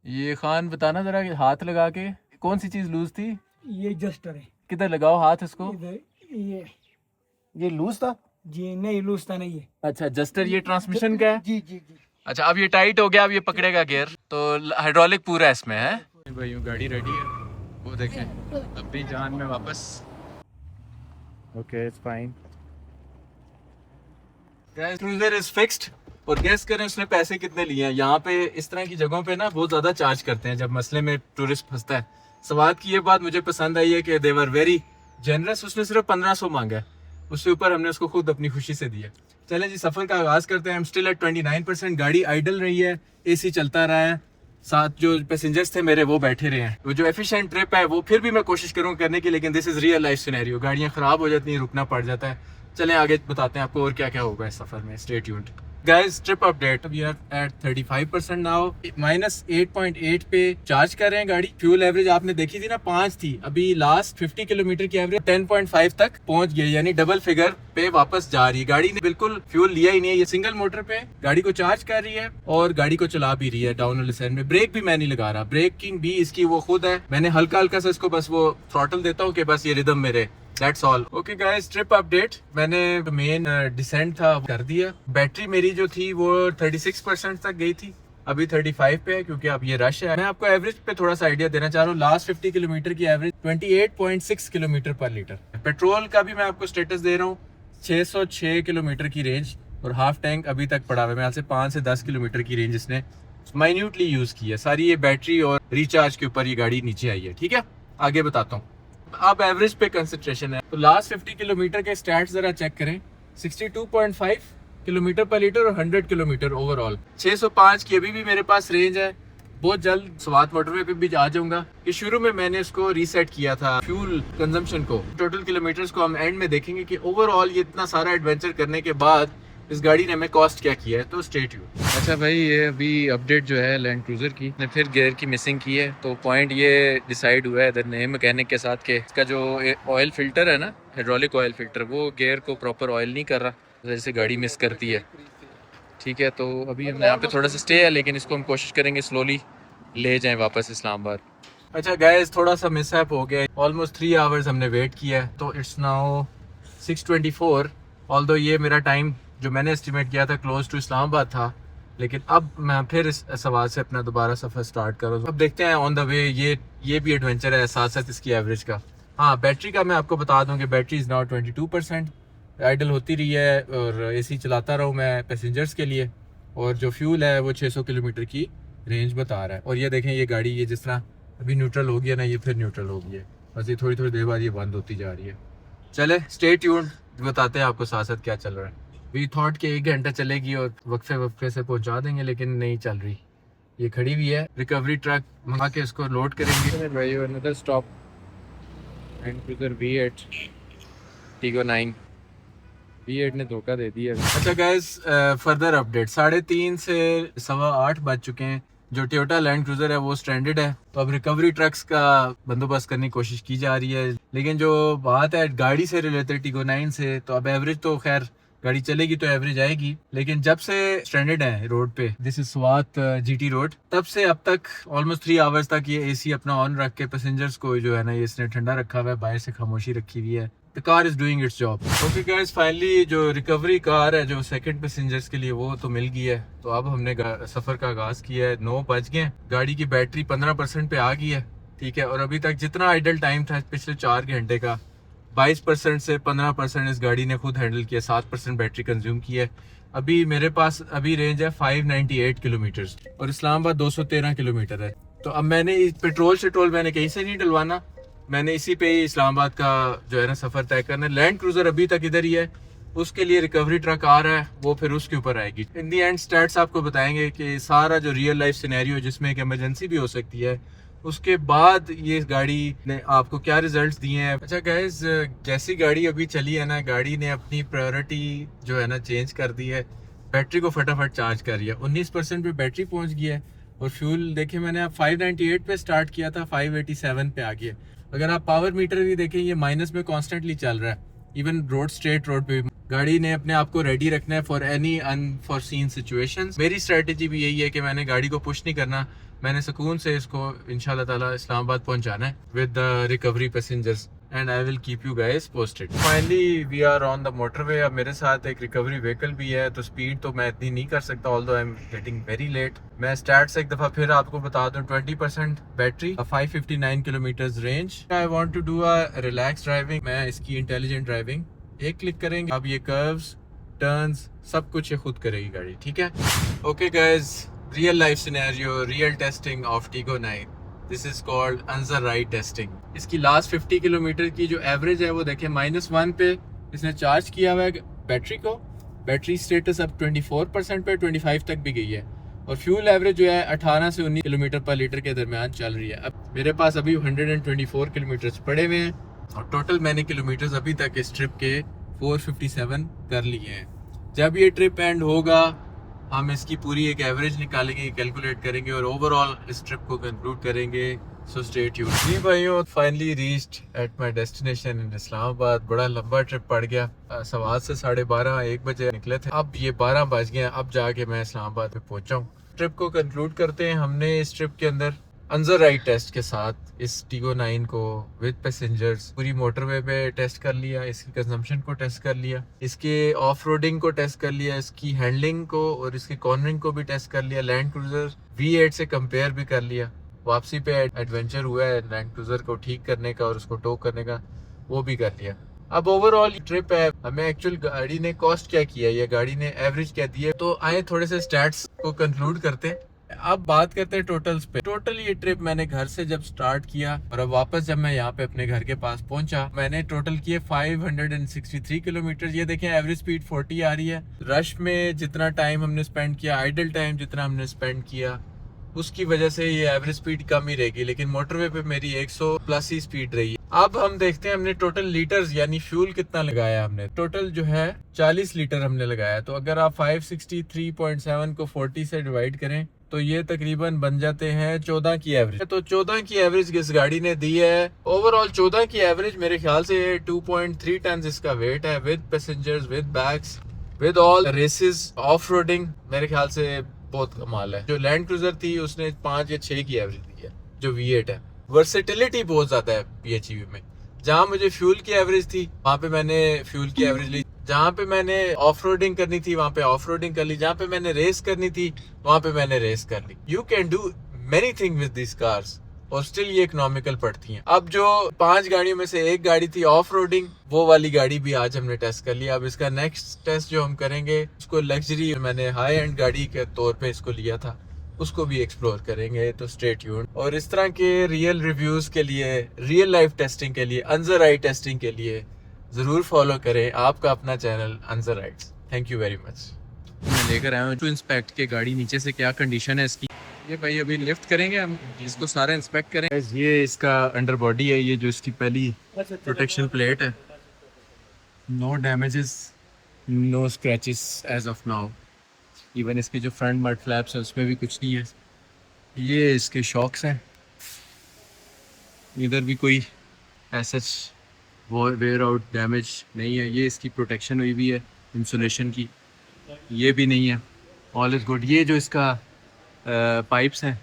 ये खान बताना ज़रा कि हाथ लगा के कौन सी चीज़ लूज थी? ये जस्टर है। किधर लगाओ हाथ इसको। ये लूज था जी नहीं, लूज था नहीं है। अच्छा जस्टर ये ट्रांसमिशन का है। जी जी जी। अच्छा अब ये टाइट हो गया, अब ये पकड़ेगा गियर, तो हाइड्रोलिक पूरा इसमें है। भाई गाड़ी रेडी है, वो देखें अपनी जान में वापस। Okay it's fine, cruiser is fixed. और गेस करें उसने पैसे कितने लिए हैं। यहाँ पे इस तरह की जगहों पे ना बहुत ज़्यादा चार्ज करते हैं जब मसले में टूरिस्ट फंसता है। सवाद की ये बात मुझे पसंद आई है कि दे वर वेरी जनरस। उसने सिर्फ 1500 मांगा है, उससे ऊपर हमने उसको खुद अपनी खुशी से दिया। चलें जी सफ़र का आगाज़ करते हैं। हम स्टिल एट 29%, गाड़ी आइडल रही है, AC चलता रहा है, साथ जो पैसेंजर्स थे मेरे वो बैठे रहे हैं। वो जो एफिशिएंट ट्रिप है वो फिर भी मैं कोशिश करूँ करने की, लेकिन this is real life scenario. गाड़ियाँ ख़राब हो जाती हैं, रुकना पड़ जाता है। चलें आगे बताते हैं आपको और क्या क्या होगा इस सफ़र में। Stay tuned guys, trip update. We are at 35% now, -8.8 पे चार्ज कर रहे हैं गाड़ी। फ्यूल एवरेज आपने देखी थी ना 5 थी, अभी लास्ट 50 किलोमीटर की एवरेज 10.5 तक पहुंच गई, यानी डबल फिगर पे वापस जा रही है। गाड़ी ने बिल्कुल फ्यूल लिया ही नहीं है, ये सिंगल मोटर पे गाड़ी को चार्ज कर रही है और गाड़ी को चला भी रही है डाउन वाले साइड में। ब्रेक भी मैं नहीं लगा रहा, ब्रेकिंग भी इसकी वो खुद है। मैंने हल्का हल्का सा इसको बस वो थ्रॉटल देता हूँ कि बस ये रिदम मेरे। That's all. Okay guys, trip update. मैंने मेन डिसेंट था कर दिया। बैटरी मेरी जो थी वो 36% तक गई थी, अभी 35 पे है क्योंकि अब ये रश है। मैं आपको एवरेज पे थोड़ा सा आइडिया देना चाह रहा हूँ। लास्ट 50 किलोमीटर की एवरेज 28.6 किलोमीटर पर लीटर। पेट्रोल का भी मैं आपको स्टेटस दे रहा हूँ, 606 किलोमीटर की रेंज और हाफ टैंक अभी तक पड़ा हुआ है। मैं से 5 से 10 किलोमीटर की रेंज इसने माइन्यूटली यूज की है। सारी ये बैटरी और रिचार्ज के ऊपर ये गाड़ी नीचे आई है। ठीक है आगे बताता हूँ। अब एवरेज पे कंसंट्रेशन है, तो लास्ट 50 किलोमीटर के स्टैट्स जरा चेक करें। 62.5 किलोमीटर पर लीटर और 100 किलोमीटर ओवरऑल। 605 की अभी भी मेरे पास रेंज है। बहुत जल्द स्वात मोटरवे पे भी आ जाऊंगा कि शुरू में मैंने इसको रीसेट किया था फ्यूल कंजम्पशन को। टोटल किलोमीटर्स को हम एंड में देखेंगे कि ओवरऑल ये इतना सारा एडवेंचर करने के बाद इस गाड़ी ने हमें कॉस्ट क्या किया है, तो स्टे ट्यून्ड। अच्छा भाई ये अभी अपडेट जो है लैंड क्रूजर की ने फिर गियर की मिसिंग की है, तो पॉइंट ये डिसाइड हुआ है इधर नए मैकेनिक के साथ के इसका जो ऑयल फिल्टर है ना, हाइड्रोलिक ऑयल फिल्टर, वो गियर को प्रॉपर ऑयल नहीं कर रहा, जैसे गाड़ी मिस करती है। ठीक है तो अभी हम यहाँ पे थोड़ा सा स्टे है, लेकिन इसको हम कोशिश करेंगे स्लोली ले जाएं वापस इस्लामाबाद। अच्छा गाइस थोड़ा सा मिसहैप हो गया, ऑलमोस्ट 3 आवर्स हमने वेट किया है, तो इट्स नाउ 6:24। ऑल्दो ये मेरा टाइम जो मैंने एस्टिमेट किया था क्लोज टू इस्लामाबाद था, लेकिन अब मैं फिर इस सवाल से अपना दोबारा सफ़र स्टार्ट करूँ। अब देखते हैं ऑन द वे। ये भी एडवेंचर है साथ साथ इसकी एवरेज का। हाँ बैटरी का मैं आपको बता दूं कि बैटरी इज़ नाउ 22%, आइडल होती रही है और AC चलाता रहूँ मैं पैसेंजर्स के लिए, और जो फ्यूल है वो 600 किलोमीटर की रेंज बता रहा है। और ये देखें ये गाड़ी ये जिस तरह अभी न्यूट्रल हो गया ना, ये फिर न्यूट्रल हो गई है, बस ये थोड़ी देर बाद ये बंद होती जा रही है। चले स्टे ट्यून्ड, बताते हैं आपको साथ साथ क्या चल रहा है। वी थॉट के 1 घंटा चलेगी और वक्फे से पहुंचा देंगे, लेकिन नहीं चल रही। ये खड़ी हुई है, रिकवरी ट्रक मंगा के इसको लोड करेंगे। भाई another stop land cruiser V8 Tiggo 9। V8 ने धोखा दे दिया। अच्छा गाइस फर्दर अपडेट, 3:30 से 8:15 बज चुके हैं। जो टोयोटा लैंड क्रूजर है वो स्ट्रैंडेड है, तो अब रिकवरी ट्रक्स का बंदोबस्त करने की कोशिश की जा रही है। लेकिन जो बात है गाड़ी से रिलेटेड Tiggo 9 से, तो अब एवरेज तो खैर गाड़ी चलेगी तो एवरेज आएगी, लेकिन जब से स्ट्रैंडेड है रोड पे, this is Swat GT road, तब से अब तक ऑलमोस्ट 3 आवर्स तक ये AC अपना ऑन रख के पैसेंजर्स को जो है ना ये इसने ठंडा रखा हुआ है, बाहर से खामोशी रखी हुई है। The car is doing it's job. Okay guys finally जो रिकवरी कार है जो सेकंड पैसेंजर्स के लिए वो तो मिल गई है। तो अब हमने सफर का आगाज किया है। 9 बज गए, गाड़ी की बैटरी 15% पे आ गई है। ठीक है, और अभी तक जितना आइडल टाइम था पिछले 4 घंटे का, 22% से 15% इस गाड़ी ने खुद हैंडल किया, 7% बैटरी कंज्यूम की है। अभी मेरे पास अभी रेंज है 598 किलोमीटर और इस्लामाबाद 213 किलोमीटर है। तो अब मैंने पेट्रोल शेट्रोल मैंने कहीं से नहीं डलवाना, मैंने इसी पे ही इस्लामाबाद का जो है ना सफ़र तय करना है। लैंड क्रूज़र अभी तक इधर ही है, उसके लिए रिकवरी ट्रक आ रहा है, वो फिर उसके ऊपर आएगी। इन दी एंड स्टैट्स आपको बताएंगे कि सारा जो रियल लाइफ सिनेरियो जिसमें एक इमरजेंसी भी हो सकती है, उसके बाद ये गाड़ी ने आपको क्या रिजल्ट्स दिए हैं। अच्छा गाइस, जैसी गाड़ी अभी चली है ना, गाड़ी ने अपनी प्रायोरिटी जो है ना चेंज कर दी है। बैटरी को फटाफट चार्ज कर रही है, 19% पे बैटरी पहुंच गई है। और फ्यूल देखिए, मैंने आप 598 पे स्टार्ट किया था, 587 पे आ गया। अगर आप पावर मीटर भी देखें, ये माइनस में कॉन्स्टेंटली चल रहा है। इवन रोड, स्ट्रेट रोड पे गाड़ी ने अपने आप को रेडी रखना है फॉर एनी अनफॉरसीन सिचुएशंस। मेरी स्ट्रेटेजी भी यही है कि मैंने गाड़ी को पुश नहीं करना, मैंने सुकून से इसको इंशाल्लाह ताला इस्लामाबाद पहुंचाना है with the recovery passengers, and I will keep you guys posted. Finally we are on the motorway. अब मेरे साथ एक रिकवरी व्हीकल भी है, तो स्पीड तो मैं इतनी नहीं कर सकता, although I am getting very late. मैं स्टार्ट से एक दफा फिर आपको बता दूं, 20% battery, 559 kilometre range. I want to do a relax driving. मैं इसकी इंटेलिजेंट ड्राइविंग एक क्लिक करेंगे, अब ये कर्व्स, टर्न्स, सब कुछ ये खुद करेगी गाड़ी, ठीक है। Okay guys, real life scenario, real testing of टीगो 9। This is called अंजर राइड टेस्टिंग। इसकी लास्ट 50 किलोमीटर की जो एवरेज है वो देखें, -1 पे इसने चार्ज किया हुआ है बैटरी को। बैटरी स्टेटस अब 24% पे 25 तक भी गई है। और फ्यूल एवरेज जो है 18 से 19 किलोमीटर पर लीटर के दरमियान चल रही है। अब मेरे पास अभी 124 किलोमीटर पड़े हुए हैं, और टोटल मैंने किलोमीटर्स अभी तक इस ट्रिप के 457 कर लिए हैं। जब ये ट्रिप एंड होगा, हम इसकी पूरी एक एवरेज निकालेंगे, कैलकुलेट करेंगे, और ओवरऑल इस ट्रिप को कंक्लूड करेंगे। So stay tuned. जी भाइयों, finally reached at my destination in Islamabad. बड़ा लंबा ट्रिप पड़ गया, सवाद से 12:30-1 बजे निकले थे, अब ये 12 बज गए, अब जाके मैं इस्लामाबाद पे पहुंचा हूँ। ट्रिप को कंक्लूड करते हैं। हमने इस ट्रिप के अंदर अंजर राइड टेस्ट के साथ इस टीगो 9 को विद पैसेंजर्स पूरी मोटरवे पे टेस्ट कर लिया, इसकी कंजम्पशन को टेस्ट कर लिया, इसके ऑफ रोडिंग को टेस्ट कर लिया, इसकी हैंडलिंग को और इसकी कॉर्नरिंग को भी टेस्ट कर लिया, लैंड क्रूजर V8 से कंपेयर भी कर लिया। वापसी पे एडवेंचर हुआ है लैंड क्रूजर को ठीक करने का और उसको टो करने का, वो भी कर लिया। अब ओवरऑल ट्रिप है, हमें एक्चुअल गाड़ी ने कॉस्ट क्या किया, ये गाड़ी ने एवरेज क्या दी है, तो आए थोड़े से स्टैट्स को कंक्लूड करते हैं। अब बात करते हैं टोटल्स पे। टोटल ये ट्रिप मैंने घर से जब स्टार्ट किया और अब वापस जब मैं यहाँ पे अपने घर के पास पहुंचा, मैंने टोटल किए 563 किलोमीटर। ये देखें, एवरेज स्पीड 40 आ रही है। रश में जितना टाइम हमने स्पेंड किया, आइडल टाइम जितना हमने स्पेंड किया, उसकी वजह से ये एवरेज स्पीड कम ही रहेगी, लेकिन मोटरवे पे मेरी 100 प्लस ही स्पीड रही है। अब हम देखते हैं हमने टोटल लीटर्स यानी फ्यूल कितना लगाया। हमने टोटल जो है 40 लीटर हमने लगाया। तो अगर आप 563.7 को 40 से डिवाइड करें तो ये तकरीबन बन जाते हैं 14 की एवरेज। तो 14 की एवरेज इस गाड़ी ने दी है। ओवरऑल 14 की एवरेज मेरे ख्याल से 2.3 टन इसका वेट है, with passengers, with bags, with all races, off roading. मेरे ख्याल से बहुत कमाल है। जो लैंड क्रूजर थी उसने 5 या 6 की एवरेज दी है, जो V8 है। वर्सेटिलिटी बहुत ज्यादा है PHEV में। जहाँ मुझे फ्यूल की एवरेज थी वहाँ पे मैंने फ्यूल की एवरेज ली, जहाँ पे मैंने ऑफ रोडिंग करनी थी वहाँ पे ऑफ रोडिंग कर ली, जहाँ पे मैंने रेस करनी थी वहाँ पे मैंने रेस कर ली। You can do many thing with this cars और स्टिल ये इकोनॉमिकल पड़ती हैं। अब जो 5 गाड़ियों में से एक गाड़ी थी ऑफ रोडिंग, वो वाली गाड़ी भी आज हमने टेस्ट कर लिया। अब इसका नेक्स्ट टेस्ट जो हम करेंगे, उसको लग्जरी, मैंने हाई एंड गाड़ी के तौर पे इसको लिया था, उसको भी एक्सप्लोर करेंगे। तो स्टे ट्यून्ड। और इस तरह के रियल रिव्यूज के लिए, रियल लाइफ टेस्टिंग के लिए, अंजर राइड टेस्टिंग के लिए जरूर फॉलो करें आपका अपना channel Anjar rides. Thank you very much. मैं लेकर आया हूँ टू इंस्पेक्ट के गाड़ी नीचे से क्या कंडीशन है इसकी। ये भाई अभी लिफ्ट करेंगे हम, इसको सारा इंस्पेक्ट करें। ये इसका अंडर बॉडी है, ये जो इसकी पहली प्रोटेक्शन प्लेट है। No damages, no scratches as of now. Even इसके जो फ्रंट मड फ्लैप्स है उसमें भी कुछ नहीं है। ये इसके शॉक्स हैं, इधर भी कोई ऐसा वो वेयर आउट डैमेज नहीं है। ये इसकी प्रोटेक्शन हुई भी है इंसुलेशन की, ये भी नहीं है। All is good. ये जो इसका पाइप्स हैं,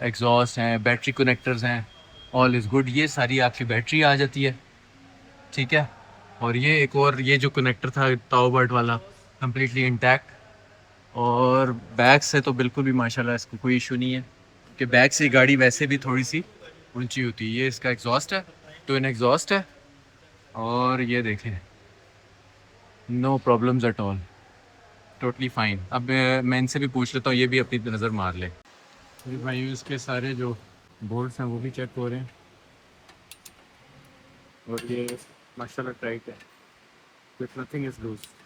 एग्जॉस्ट हैं, बैटरी कनेक्टर्स हैं, ऑल इज़ गुड। ये सारी आपकी बैटरी आ जाती है, ठीक है। और ये एक और ये जो कनेक्टर था ताओबर्ट वाला, कम्प्लीटली इंटैक्ट। और बैक से तो बिल्कुल भी माशाल्लाह इसको कोई इशू नहीं है, कि बैक से गाड़ी वैसे भी थोड़ी सी ऊंची होती है। ये इसका एग्जॉस्ट है, ट्विन एग्जॉस्ट है, और ये देखें, no problems at all, totally fine. अब मैं इनसे भी पूछ लेता हूँ, ये भी अपनी नज़र मार ले। भाई इसके सारे जो बोल्ट्स हैं वो भी चेक हो रहे हैं, और ये माशाल्लाह टाइट है, Nothing is loose.